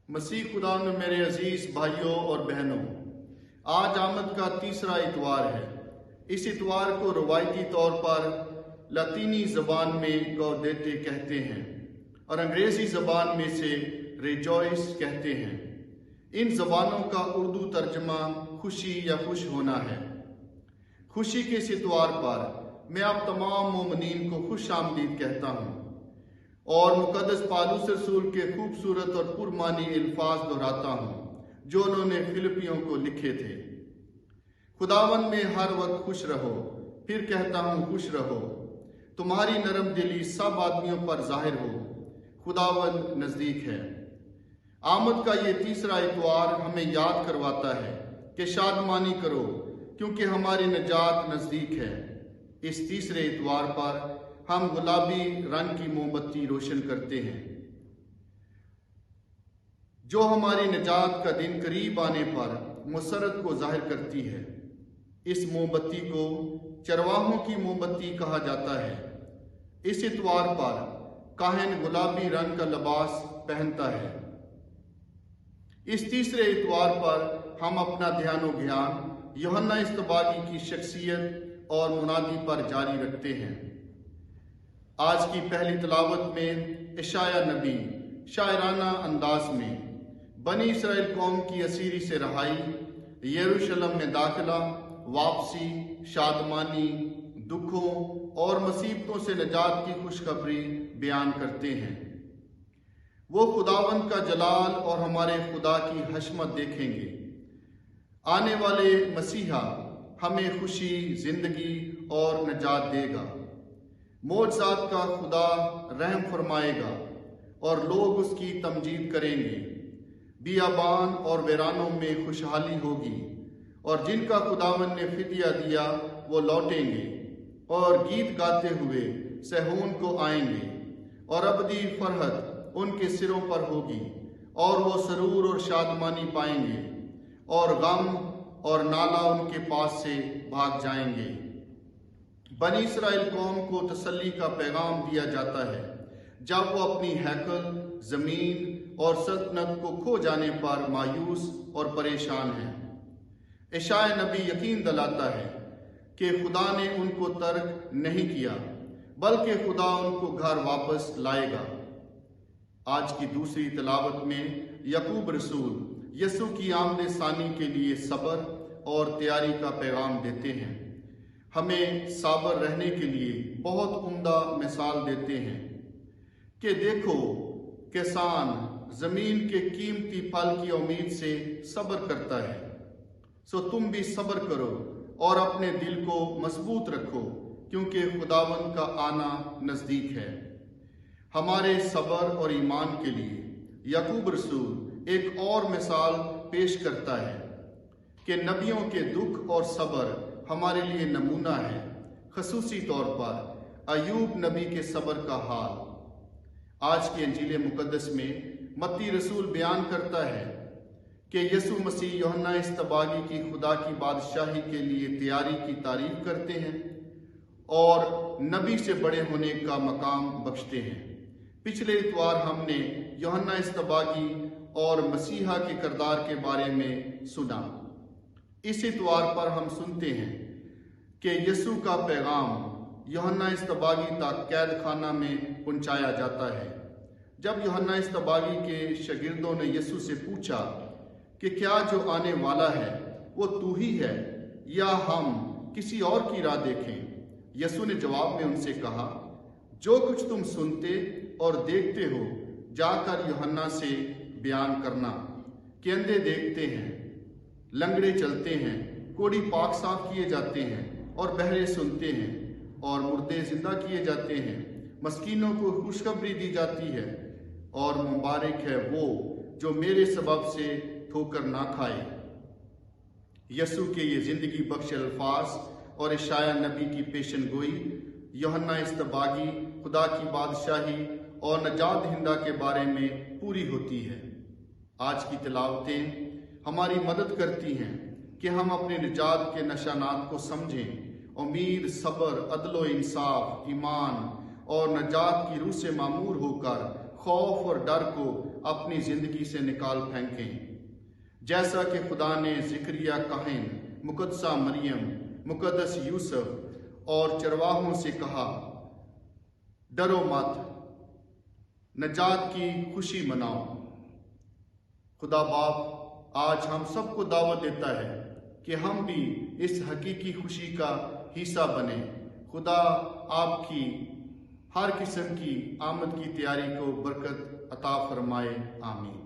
मसीह खुदा में मेरे अजीज भाइयों और बहनों, आज आमद का तीसरा इतवार है। इस इतवार को रवायती तौर पर लातीनी ज़बान में गौदेते कहते हैं और अंग्रेज़ी ज़बान में से रिजॉइस कहते हैं। इन ज़बानों का उर्दू तर्जमा खुशी या खुश होना है। खुशी के इस इतवार पर मैं आप तमाम मोमिनीन को खुश आमदीद कहता हूँ और मुकद्दस पौलुस रसूल के खूबसूरत और पुरमानी अल्फाज दोहराता हूँ जो उन्होंने फिलिपियों को लिखे थे। खुदावन में हर वक्त खुश रहो। फिर कहता हूँ खुश रहो। तुम्हारी नरम दिली सब आदमियों पर जाहिर हो। खुदावन नज़दीक है। आमद का ये तीसरा इतवार हमें याद करवाता है कि शादमानी करो क्योंकि हमारी निजात नज़दीक है। इस तीसरे इतवार पर हम गुलाबी रंग की मोमबत्ती रोशन करते हैं जो हमारी निजात का दिन करीब आने पर मुसरत को जाहिर करती है। इस मोमबत्ती को चरवाहों की मोमबत्ती कहा जाता है। इस इतवार पर काहिन गुलाबी रंग का लिबास पहनता है। इस तीसरे इतवार पर हम अपना ध्यान और ज्ञान यूहन्ना इस्तबागी की शख्सियत और मुनादी पर जारी रखते हैं। आज की पहली तिलावत में इशाया नबी शायराना अंदाज में बनी इसराइल कौम की असीरी से रहाई, यरूशलेम में दाखिला, वापसी, शादमानी, दुखों और मुसीबतों से निजात की खुशखबरी बयान करते हैं। वो खुदावंद का जलाल और हमारे खुदा की हशमत देखेंगे। आने वाले मसीहा हमें खुशी, जिंदगी और निजात देगा। मौजज़ात का खुदा रहम फरमाएगा और लोग उसकी तमजीद करेंगे। बियाबान और वीरानों में खुशहाली होगी और जिनका खुदावन ने फिदिया दिया वो लौटेंगे और गीत गाते हुए सहून को आएंगे और अबदी फरहत उनके सिरों पर होगी और वो सरूर और शादमानी पाएंगे और गम और नाला उनके पास से भाग जाएंगे। बनी इसराइल कौम को तसल्ली का पैगाम दिया जाता है जब वो अपनी हैकल, जमीन और सल्तनत को खो जाने पर मायूस और परेशान है। इशाया नबी यकीन दिलाता है कि खुदा ने उनको तर्क नहीं किया बल्कि खुदा उनको घर वापस लाएगा। आज की दूसरी तिलावत में याकूब रसूल यसु की आमद सानी के लिए सब्र और तैयारी का पैगाम देते हैं। हमें साबर रहने के लिए बहुत उम्दा मिसाल देते हैं कि देखो, किसान जमीन के कीमती फल की उम्मीद से सब्र करता है, सो तुम भी सब्र करो और अपने दिल को मजबूत रखो क्योंकि खुदावन का आना नज़दीक है। हमारे सब्र और ईमान के लिए याकूब रसूल एक और मिसाल पेश करता है कि नबियों के दुख और सब्र हमारे लिए नमूना है। खसूसी तौर पर अयूब नबी के सब्र का हाल। आज के इंजील मुकद्दस में मत्ती रसूल बयान करता है कि यसु मसीह यूहन्ना इस्तबागी की खुदा की बादशाही के लिए तैयारी की तारीफ करते हैं और नबी से बड़े होने का मकाम बख्शते हैं। पिछले इतवार हमने यूहन्ना इस्तबागी और मसीहा के किरदार के बारे में सुना। इस इतवार पर हम सुनते हैं कि यसु का पैगाम यूहन्ना इस्तबागी तक कैद खाना में पहुंचाया जाता है। जब यूहन्ना इस्तबागी के शागिर्दों ने यसु से पूछा कि क्या जो आने वाला है वो तू ही है या हम किसी और की राह देखें, यसु ने जवाब में उनसे कहा, जो कुछ तुम सुनते और देखते हो जाकर यूहन्ना से बयान करना कि अंधे देखते हैं, लंगड़े चलते हैं, कोढ़ी पाक साफ किए जाते हैं और बहरे सुनते हैं और मुर्दे जिंदा किए जाते हैं, मस्कीनों को खुशखबरी दी जाती है और मुबारक है वो जो मेरे सबब से ठोकर ना खाए। यसु के ये जिंदगी बख्श अल्फाज और इशाया नबी की पेशन गोई यूहन्ना इस्तबागी, खुदा की बादशाही और नजात दहिंदा के बारे में पूरी होती है। आज की तिलावतें हमारी मदद करती हैं कि हम अपने निजात के निशानात को समझें। उम्मीद, सब्र, अदलो इंसाफ, ईमान और नजात की रूह से मामूर होकर खौफ और डर को अपनी ज़िंदगी से निकाल फेंकें। जैसा कि खुदा ने ज़िक्रिया काहिन, मुकद्दसा मरियम, मुकद्दस यूसुफ और चरवाहों से कहा, डरो मत, नजात की खुशी मनाओ। खुदा बाप आज हम सबको दावत देता है कि हम भी इस हकीकी खुशी का हिस्सा बने। खुदा आपकी हर किस्म की आमद की तैयारी को बरकत अता फरमाए। आमीन।